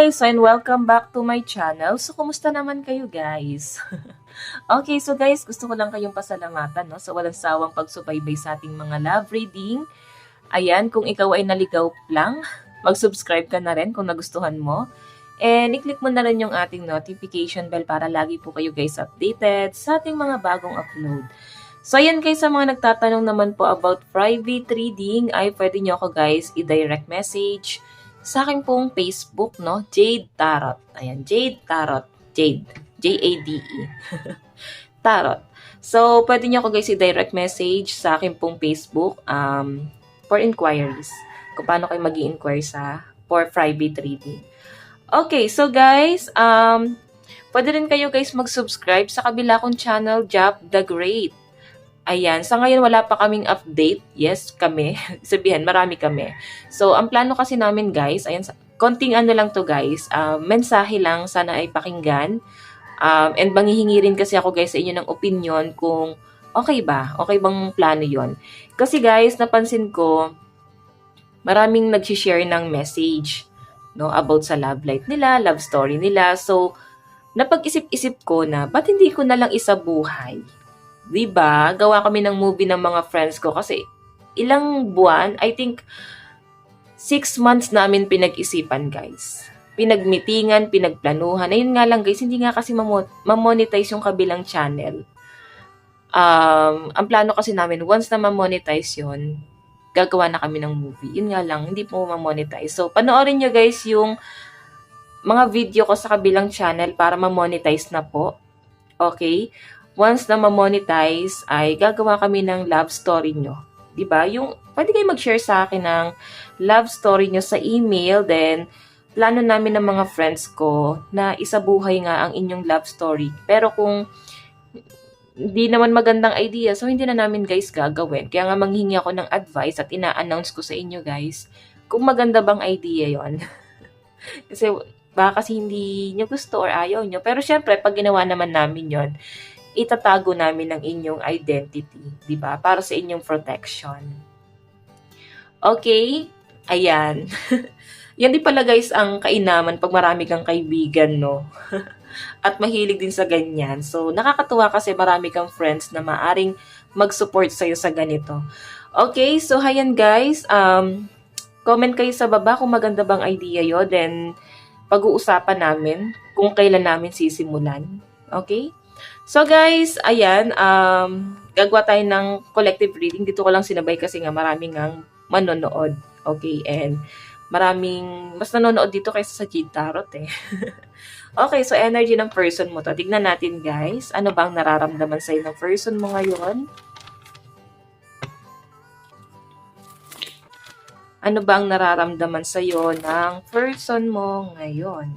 guys, and welcome back to my channel. So, kumusta naman kayo guys? Okay, so guys, gusto ko lang kayong pasalamatan no, sa walang sawang pagsubaybay sa ating mga love reading. Ayan, kung ikaw ay naligaw lang, mag-subscribe ka na rin kung nagustuhan mo. And i-click mo na rin yung ating notification bell para lagi po kayo guys updated sa ating mga bagong upload. So ayan guys, sa mga nagtatanong naman po about private reading, ay pwede nyo ako guys i-direct message sa akin pong Facebook, no? Jade Tarot. Ayan, Jade Tarot. Jade. J-A-D-E. Tarot. So, pwede nyo ako guys i-direct message sa akin pong Facebook for inquiries. Kung paano kayo mag-i-inquire for private reading. Okay, so guys, pwede rin kayo guys mag-subscribe sa kabila kong channel, Jap the Great. Ayan, sa ngayon wala pa kaming update. Yes, kami. Sabihin, marami kami. So, ang plano kasi namin guys, ayan, konting ano lang to guys, mensahe lang, sana ay pakinggan. And manghihingi rin kasi ako guys sa inyo ng opinion kung okay ba? Okay bang plano yon? Kasi guys, napansin ko, maraming nag-share ng message no, about sa love life nila, love story nila. So, napag-isip-isip ko na, ba't hindi ko na lang isabuhay? Diba? Gawa kami ng movie ng mga friends ko kasi ilang buwan, I think 6 months namin pinag-isipan guys. Pinagmitingan, pinagplanuhan. Ayun nga lang guys, hindi nga kasi mamonetize yung kabilang channel. Ang plano kasi namin, once na mamonetize yun, gagawa na kami ng movie. Yun nga lang, hindi po mamonetize. So, panoorin nyo guys yung mga video ko sa kabilang channel para mamonetize na po. Okay? Once na ma-monetize, ay gagawa kami ng love story nyo. Diba? Yung, pwede kayo mag-share sa akin ng love story nyo sa email. Then, plano namin ng mga friends ko na isabuhay nga ang inyong love story. Pero kung hindi naman magandang idea, so hindi na namin guys gagawin. Kaya nga manghingi ako ng advice at ina-announce ko sa inyo guys kung maganda bang idea yon. Kasi baka kasi hindi nyo gusto or ayaw nyo. Pero syempre, pag ginawa naman namin yon, itatago namin ang inyong identity, di ba? Para sa inyong protection. Okay? Ayan. Yan din pala guys ang kainaman pag marami kang kaibigan, no? At mahilig din sa ganyan. So, nakakatuwa kasi marami kang friends na maaring mag-support sa'yo sa ganito. Okay, so hayan guys. Comment kayo sa baba kung maganda bang idea yun. Then, pag-uusapan namin kung kailan namin sisimulan. Okay? So guys, ayan, gagawa tayo ng collective reading. Dito ko lang sinabay kasi nga maraming ang manonood. Okay, and mas nanonood dito kaysa sa Jade Tarot eh. Okay, so energy ng person mo to. Tignan natin guys, ano bang nararamdaman sa'yo ng person mo ngayon? Ano bang nararamdaman sa'yo ng person mo ngayon?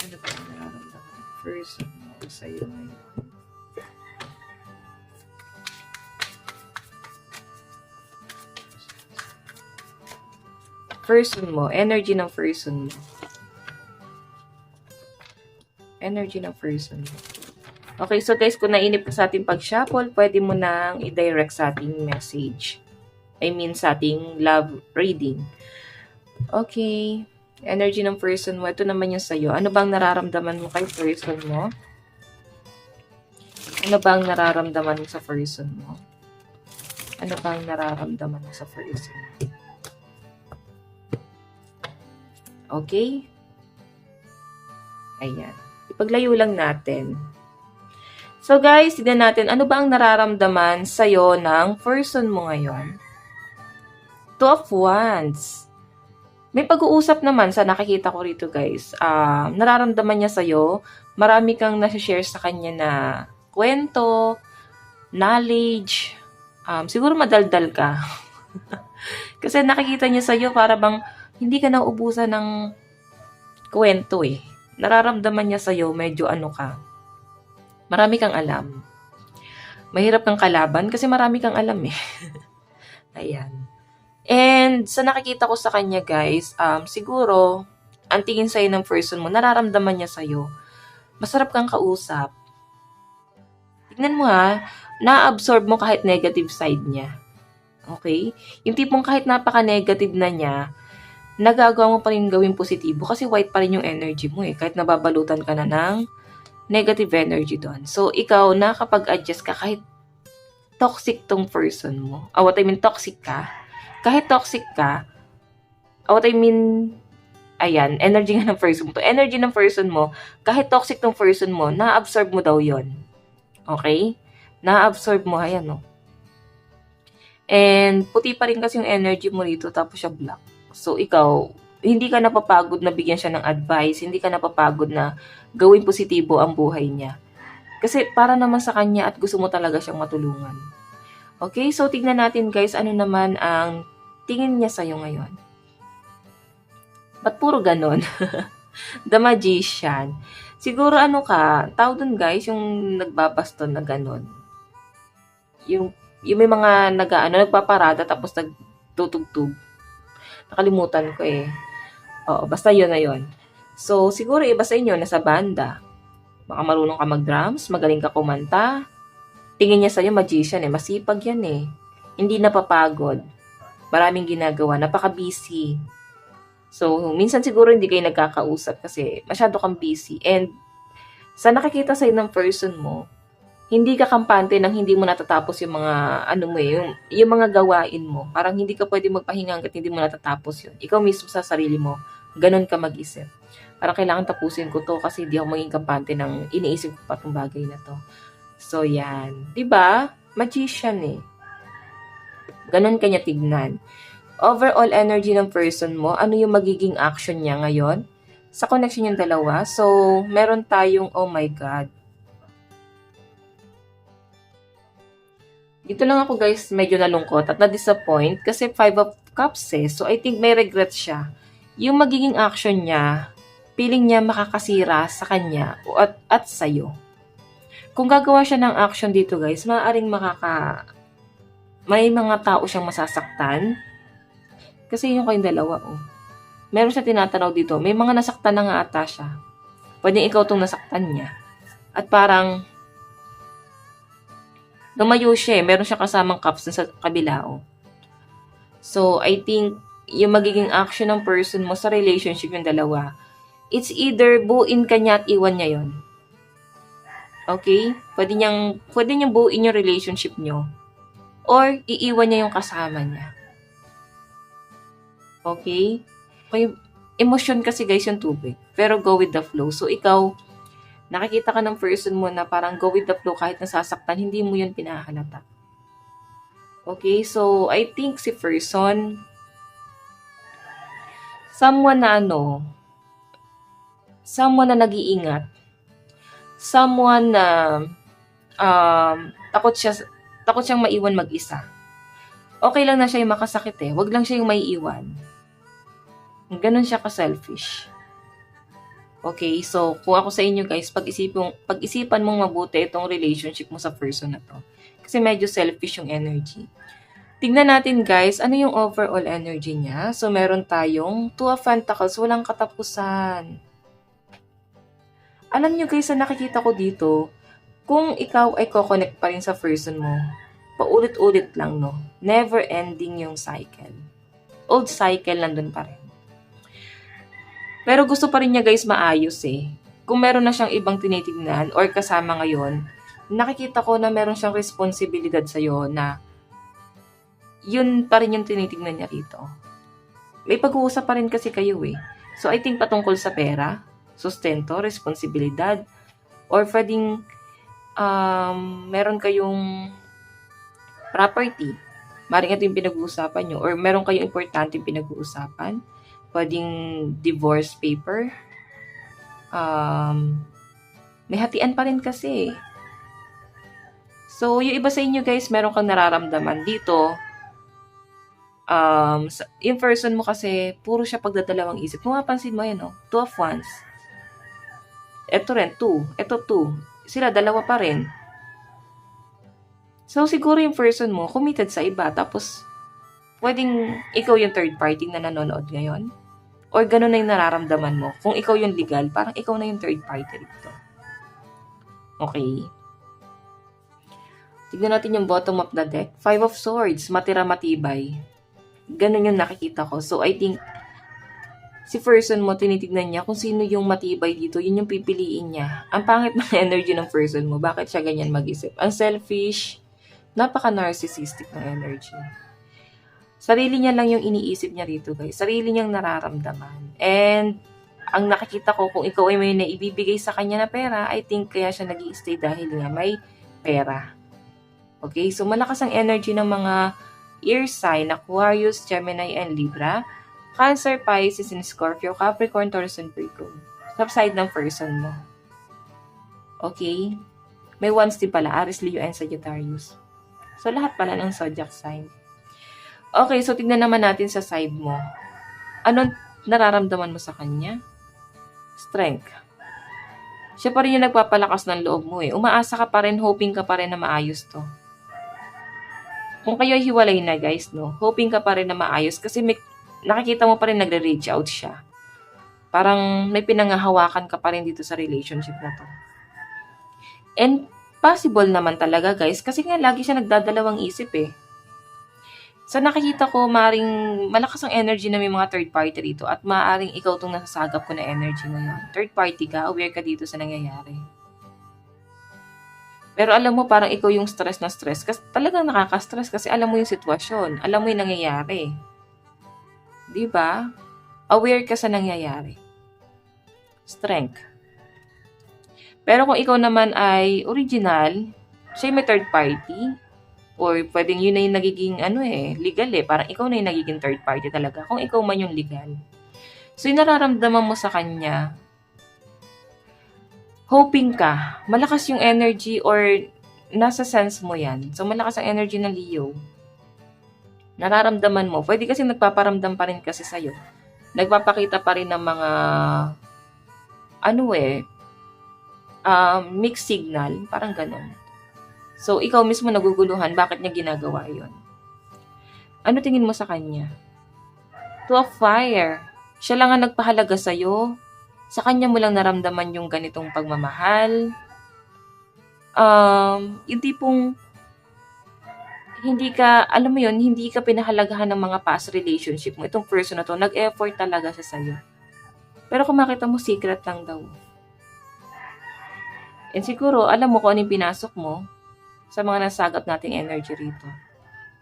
Ano bang nararamdaman ng person mo sa'yo ngayon? Person mo, energy ng person mo. Energy ng person mo. Okay, so guys, kung nainip ka sa ating pag-shuffle, pwede mo nang i-direct sa ating message. I mean, sa ating love reading. Okay. Energy ng person mo. Ito naman yung sa'yo. Ano bang nararamdaman mo kay person mo? Ano bang nararamdaman mo sa person mo? Ano bang nararamdaman mo sa person mo? Okay? Ayan. Ipaglayo lang natin. So guys, tignan natin, ano ba ang nararamdaman sa'yo ng person mo ngayon? Two of Wands. May pag-uusap naman sa nakikita ko rito guys. Nararamdaman niya sa'yo, marami kang nasi-share sa kanya na kwento, knowledge, siguro madaldal ka. Kasi nakikita niya sa'yo para bang hindi ka nauubusan ng kwento eh. Nararamdaman niya sa'yo, medyo ano ka. Marami kang alam. Mahirap kang kalaban kasi marami kang alam eh. Ayan. And sa nakikita ko sa kanya guys, siguro, ang tingin sa'yo ng person mo, nararamdaman niya sa'yo, masarap kang kausap. Tignan mo ha, na-absorb mo kahit negative side niya. Okay? Yung tipong kahit napaka-negative na niya, nagagawa mo pa rin gawing positibo kasi white pa rin yung energy mo eh, kahit nababalutan ka na ng negative energy doon. So, ikaw, nakapag-adjust ka kahit toxic tong person mo. What I mean, toxic ka. Kahit toxic ka, what I mean, ayan, energy nga ng person mo. To energy ng person mo, kahit toxic tong person mo, na-absorb mo daw yon. Okay? Na-absorb mo, ayan, no? And, puti pa rin kasi yung energy mo rito, tapos siya black. So, ikaw, hindi ka napapagod na bigyan siya ng advice, hindi ka napapagod na gawin positibo ang buhay niya. Kasi para naman sa kanya at gusto mo talaga siyang matulungan. Okay, so tignan natin guys, ano naman ang tingin niya sa'yo ngayon. Ba't puro ganon? The Magician. Siguro ano ka, tao dun guys, yung nagbabaston na ganon. Yung may mga nagpaparada tapos nagtutugtog. Nakalimutan ko eh. Oo, basta yun na yun. So, siguro iba sa inyo, nasa banda. Baka marunong ka mag-drums, magaling ka kumanta. Tingin niya sa'yo, magician eh. Masipag yan eh. Hindi napapagod. Maraming ginagawa. Napaka-busy. So, minsan siguro hindi kayo nagkakausap kasi masyado kang busy. And sa nakikita sa'yo ng person mo, hindi ka kampante nang hindi mo natatapos yung mga, yung mga gawain mo. Parang hindi ka pwede magpahinga hanggat hindi mo natatapos yun. Ikaw mismo sa sarili mo, ganun ka mag-isip. Parang kailangan tapusin ko to kasi hindi ako maging kampante nang iniisip ko pa itong bagay na to. So, yan. Diba? Magician eh. Ganun kanya tignan. Overall energy ng person mo, ano yung magiging action niya ngayon? Sa connection yung dalawa. So, meron tayong, oh my God. Dito lang ako guys, medyo nalungkot at na-disappoint kasi 5 of Cups eh. So, I think may regret siya. Yung magiging action niya, feeling niya makakasira sa kanya at sa'yo. Kung gagawa siya ng action dito guys, maaaring may mga tao siyang masasaktan. Kasi yung kayong dalawa, oh. Meron siya tinatanaw dito. May mga nasaktan na nga ata siya. Pwedeng ikaw tong nasaktan niya. At parang, lumayo siya eh. Meron siya kasamang cups sa kabila, oh. So, I think, yung magiging action ng person mo sa relationship yung dalawa, it's either buuin ka niya at iwan niya yon. Okay? Pwede niyang buuin yung relationship niyo. Or, iiwan niya yung kasama niya. Okay? May emotion kasi guys yung tubig. Pero go with the flow. So, ikaw, nakikita ka ng person mo na parang go with the flow kahit nasasaktan, hindi mo yun pinahalata. Okay? So, I think si person, someone na nag-iingat, someone na takot siyang maiwan mag-isa. Okay lang na siya yung makasakit eh. Wag lang siya yung maiiwan. Ganon siya ka-selfish. Okay, so kung ako sa inyo guys, pag-isipan mong mabuti itong relationship mo sa person na to. Kasi medyo selfish yung energy. Tignan natin guys, ano yung overall energy niya. So meron tayong Two of Pentacles, walang katapusan. Alam nyo guys, na nakikita ko dito, kung ikaw ay ko-connect pa rin sa person mo, paulit-ulit lang, no? Never ending yung cycle. Old cycle nandun pa rin. Pero gusto pa rin niya guys maayos eh. Kung meron na siyang ibang tinitignan or kasama ngayon, nakikita ko na meron siyang responsibilidad sa'yo na yun pa rin yung tinitignan niya rito. May pag-uusap pa rin kasi kayo eh. So I think patungkol sa pera, sustento, responsibilidad, or pwedeng meron kayong property. Maring ito yung pinag-uusapan nyo. Or meron kayong importante yung pinag-uusapan. Pwedeng divorce paper. May hatian pa rin kasi. So, yung iba sa inyo guys, meron kang nararamdaman dito. Yung person mo kasi, puro siya pagdadalawang isip. Kung mapansin mo yan, no? Two of Wands. Ito rin, two. Ito, two. Sila, dalawa pa rin. So, siguro yung person mo, committed sa iba. Tapos, pwedeng ikaw yung third party na nanonood ngayon. Or ganun na yung nararamdaman mo. Kung ikaw yung legal, parang ikaw na yung third party dito. Okay. Tignan natin yung bottom of the deck. Five of Swords, matira matibay. Ganun yung nakikita ko. So, I think, si person mo, tinitignan niya kung sino yung matibay dito, yun yung pipiliin niya. Ang pangit ng energy ng person mo, bakit siya ganyan mag-isip? Ang selfish, napaka-narcissistic ng energy. Sarili niya lang yung iniisip niya rito, guys. Sarili niyang nararamdaman. And, ang nakikita ko, kung ikaw ay may naibibigay sa kanya na pera, I think kaya siya nag-i-stay dahil nga may pera. Okay? So, malakas ang energy ng mga air sign, Aquarius, Gemini, and Libra. Cancer, Pisces, and Scorpio, Capricorn, Taurus, and Virgo. Subside ng person mo. Okay? May ones din pala, Aries, Leo, and Sagittarius. So, lahat pala ng zodiac sign. Okay, so tignan naman natin sa side mo. Anong nararamdaman mo sa kanya? Strength. Siya pa rin yung nagpapalakas ng loob mo eh. Umaasa ka pa rin, hoping ka pa rin na maayos to. Kung kayo hiwalay na guys, no? Hoping ka pa rin na maayos kasi nakikita mo pa rin nagre-reach out siya. Parang may pinangahawakan ka pa rin dito sa relationship na to. And possible naman talaga guys kasi nga lagi siya nagdadalawang isip eh. So nakikita ko maring malakas ang energy na may mga third party dito at maaring ikaw tong nasasagap ko na energy ngayon. Third party ka, aware ka dito sa nangyayari. Pero alam mo parang ikaw yung stress na stress kasi talagang nakaka-stress kasi alam mo yung sitwasyon, alam mo yung nangyayari. 'Di ba? Aware ka sa nangyayari. Strength. Pero kung ikaw naman ay original, siya may third party, or pwedeng yun na yung nagiging legal eh. Parang ikaw na yung nagiging third party talaga. Kung ikaw man yung legal. So yung nararamdaman mo sa kanya, hoping ka, malakas yung energy or nasa sense mo yan. So malakas ang energy ng Leo. Nararamdaman mo. Pwede kasi nagpaparamdam pa rin kasi sa'yo. Nagpapakita pa rin ng mga mixed signal. Parang ganun. So, ikaw mismo naguguluhan, bakit niya ginagawa yon? Ano tingin mo sa kanya? Two of Fire. Siya lang ang nagpahalaga sa'yo. Sa kanya mo lang naramdaman yung ganitong pagmamahal. Yung tipong hindi ka pinahalagahan ng mga past relationship mo. Itong person na to, nag-effort talaga siya sa'yo. Pero kung makita mo, secret lang daw. And siguro, alam mo kung ano yung pinasok mo sa mga nasagap nating energy rito.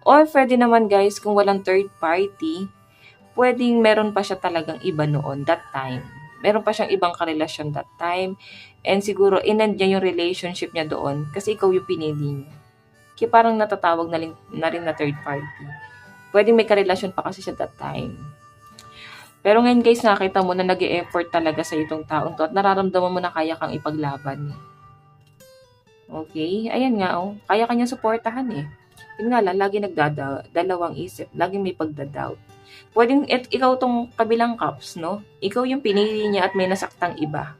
Or pwede naman guys, kung walang third party, pwedeng meron pa siya talagang iba noon that time. Meron pa siyang ibang karelasyon that time. And siguro, inend niya yung relationship niya doon kasi ikaw yung pinili niya. Kaya parang natatawag na rin na third party. Pwedeng may karelasyon pa kasi siya that time. Pero ngayon guys, nakita mo na nag-e-effort talaga sa itong taong to at nararamdaman mo na kaya kang ipaglaban. Okay? Ayan nga, kaya kanya suportahan eh. Yun nga lang, lagi nagdadalawang isip. Laging may pagdadoubt. Pwedeng ikaw tong kabilang cups, no? Ikaw yung pinili niya at may nasaktang iba.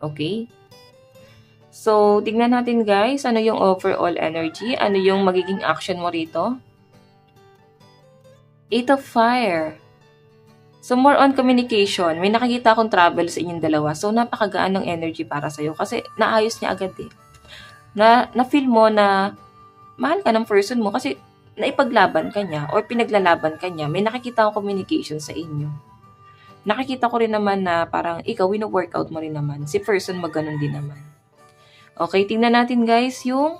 Okay? So, tignan natin guys, ano yung overall energy? Ano yung magiging action mo rito? Eight of Fire. So, more on communication. May nakikita akong travel sa inyong dalawa. So, napakagaan ng energy para sa'yo. Kasi, naayos niya agad eh. Na-feel mo na mahal ka ng person mo kasi naipaglaban ka niya or pinaglalaban ka niya. May nakikita akong communication sa inyo. Nakikita ko rin naman na parang ikaw, wino-workout mo rin naman. Si person mo ganun din naman. Okay, tingnan natin guys yung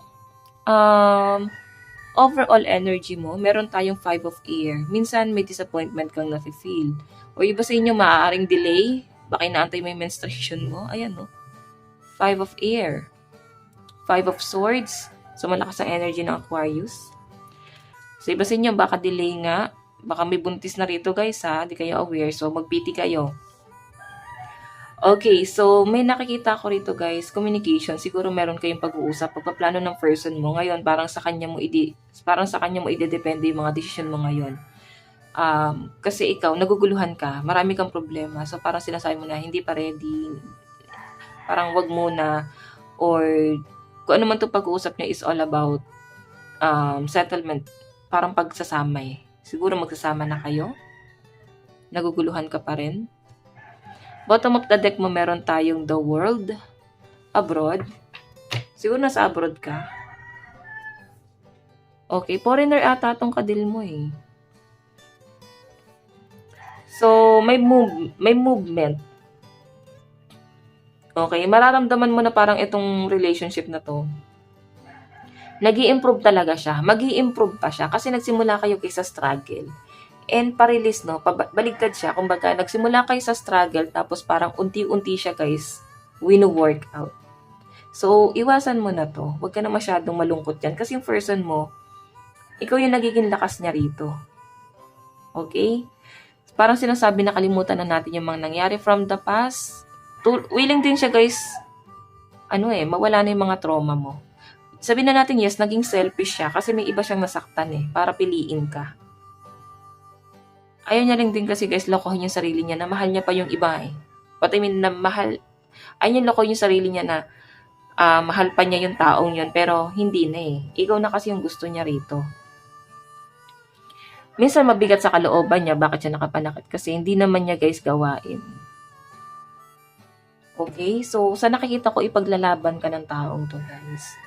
overall energy mo. Meron tayong 5 of Air. Minsan may disappointment kang nafe-feel. O iba sa inyo, maaaring delay. Baka inaantay mo yung menstruation mo. Ayan no. 5 of Air. 5 of Swords. So malakas ang energy ng Aquarius. So iba sa inyo, baka delay nga. Baka may buntis na rito guys ha. Di kayo aware. So magpiti kayo. Okay, so may nakikita ko rito guys, communication. Siguro meron kayong pag-uusap, pagpaplano ng person mo. Ngayon, parang sa kanya mo idedepende yung mga desisyon mo ngayon. Kasi ikaw, naguguluhan ka, marami kang problema. So parang sinasabi mo na hindi pa ready, parang wag muna, or kung ano man itong pag-uusap niya is all about settlement, parang pagsasama eh. Siguro magsasama na kayo, naguguluhan ka pa rin. Bottom of the deck mo, meron tayong The World, Abroad. Siguro nasa abroad ka. Okay, foreigner ata tong kadil mo eh. So, may movement. Okay, mararamdaman mo na parang itong relationship na to, nag-i-improve talaga siya. Mag-i-improve pa siya kasi nagsimula kayo kaysa struggle. And parilis, no, baligtad siya. Kumbaga, nagsimula kayo sa struggle tapos parang unti-unti siya, guys, wino-work out. So, iwasan mo na to. Huwag ka na masyadong malungkot yan kasi yung person mo, ikaw yung nagiging lakas niya rito. Okay? Parang sinasabi na kalimutan na natin yung mga nangyari from the past. Willing din siya, guys, mawala na yung mga trauma mo. Sabihin na natin, yes, naging selfish siya kasi may iba siyang nasaktan para piliin ka. Ayaw niya rin din kasi, guys, lokohin yung sarili niya na mahal niya pa yung iba What I mean, na mahal, ayaw niya lokohin yung sarili niya na mahal pa niya yung taong yun, pero hindi na Ikaw na kasi yung gusto niya rito. Minsan mabigat sa kalooban niya, bakit siya nakapanakit? Kasi hindi naman niya, guys, gawain. Okay? So, sa nakikita ko, ipaglalaban ka ng taong to, guys.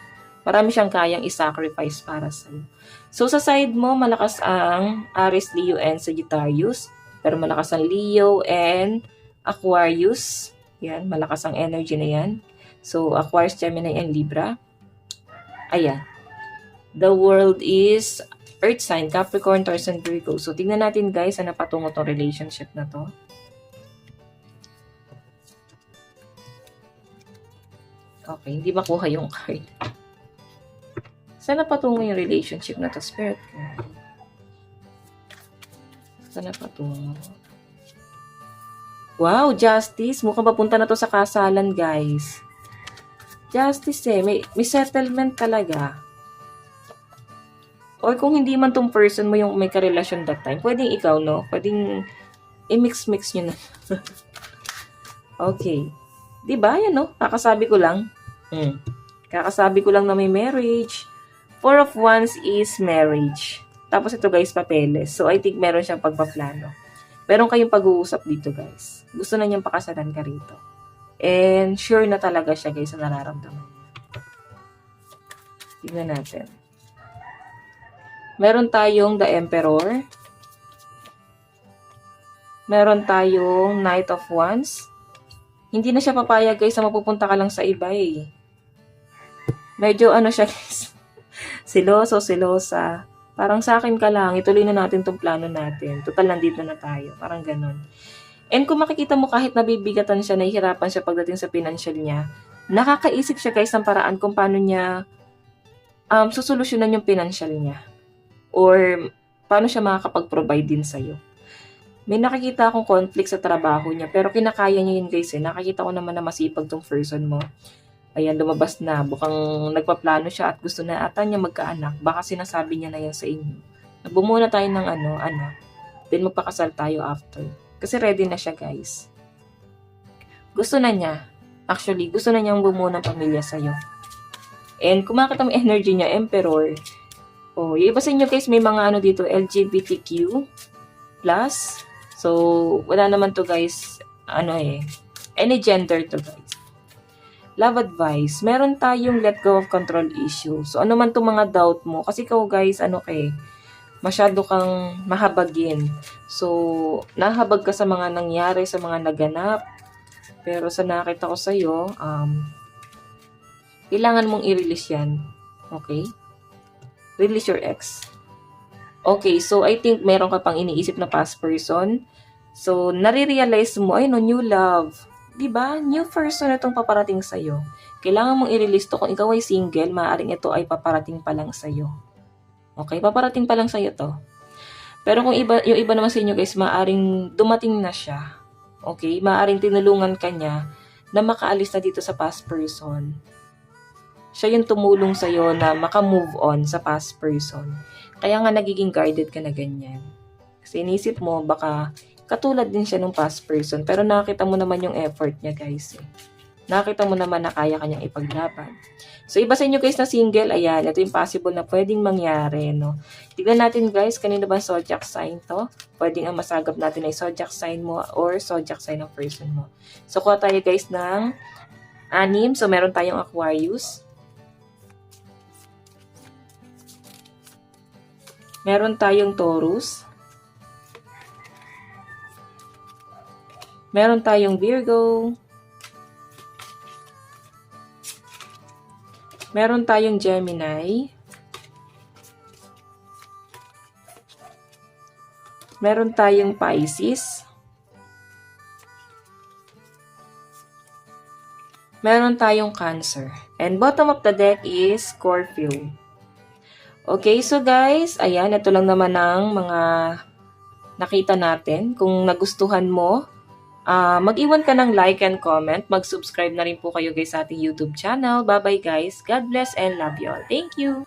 Marami siyang kayang i-sacrifice para sa'yo. So, sa side mo, malakas ang Aries, Leo, and Sagittarius. Pero malakas ang Leo and Aquarius. Yan, malakas ang energy na yan. So, Aquarius, Gemini, and Libra. Ayan. The world is Earth sign, Capricorn, Taurus, and Virgo. So, tingnan natin, guys, na patungo tong relationship na to. Okay, hindi makuha yung card. Saan patungo yung relationship na to, Spirit? Saan patungo? Wow, Justice. Mukhang papunta na to sa kasalan, guys. Justice may settlement talaga. Or kung hindi man tong person mo yung may karelasyon that time, pwedeng ikaw, no? Pwedeng i-mix-mix nyo na. Okay. Diba? Yan, no? Kakasabi ko lang. Kakasabi ko lang na may marriage. 4 of Wands is marriage. Tapos ito, guys, papeles. So, I think meron siyang pagpaplano. Meron kayong pag-uusap dito, guys. Gusto na niyang pakasalan ka rito. And sure na talaga siya, guys, sa nararamdaman niya. Tignan natin. Meron tayong The Emperor. Meron tayong Knight of Wands. Hindi na siya papayag, guys, na mapupunta ka lang sa iba Medyo siya, guys. Silosa. Parang sa akin ka lang, ituloy na natin tong plano natin. Total, nandito na tayo. Parang ganun. And kung makikita mo kahit nabibigatan siya, nahihirapan siya pagdating sa financial niya, nakakaisip siya, guys, ng paraan kung paano niya susolusyonan yung financial niya. Or paano siya makakapag-provide din sa'yo. May nakikita akong conflict sa trabaho niya, pero kinakaya niya yun, guys. Nakikita ko naman na masipag tong person mo. Ayan, lumabas na. Bukang nagpaplano siya at gusto na ata niya magkaanak. Baka sinasabi niya na yan sa inyo. Bumuna tayo ng then magpakasal tayo after. Kasi ready na siya, guys. Gusto na niya. Actually, gusto na niyang bumuo ng pamilya sa'yo. And kung makita mo energy niya, Emperor. Yung iba sa inyo, guys, may mga dito, LGBTQ+. So, wala naman to, guys, any gender to, guys. Love advice. Meron tayong let go of control issue. So, ano man itong mga doubt mo. Kasi ikaw, guys, masyado kang mahabagin. So, nahabag ka sa mga nangyari, sa mga naganap. Pero sa nakita ko sa'yo, kailangan mong i-release yan. Okay? Release your ex. Okay, so I think meron ka pang iniisip na past person. So, nare-realize mo, new love. Diba? New person itong paparating sa'yo. Kailangan mong i-release to. Kung ikaw ay single, maaaring ito ay paparating pa lang sa'yo. Okay? Paparating pa lang sa'yo to. Pero kung yung iba naman sa inyo, guys, maaaring dumating na siya. Okay? Maaaring tinulungan ka niya na makaalis na dito sa past person. Siya yung tumulong sa'yo na maka-move on sa past person. Kaya nga nagiging guarded ka na ganyan. Kasi inisip mo, baka katulad din siya ng past person. Pero nakita mo naman yung effort niya, guys. Nakita mo naman na kaya kanyang ipaglaban. So, iba sa inyo, guys, na single, ayan, ito yung possible na pwedeng mangyari, no? Tignan natin, guys, kanino ba zodiac sign to? Pwedeng ang masagap natin ay zodiac sign mo or zodiac sign ng person mo. So, kuha tayo, guys, ng 6. So, meron tayong Aquarius. Meron tayong Taurus. Meron tayong Virgo. Meron tayong Gemini. Meron tayong Pisces. Meron tayong Cancer. And bottom of the deck is Scorpio. Okay, so guys, ayan, ito lang naman ang mga nakita natin. Kung nagustuhan mo, mag-iwan ka ng like and comment. Mag-subscribe na rin po kayo guys sa ating YouTube channel. Bye-bye guys. God bless and love you all. Thank you!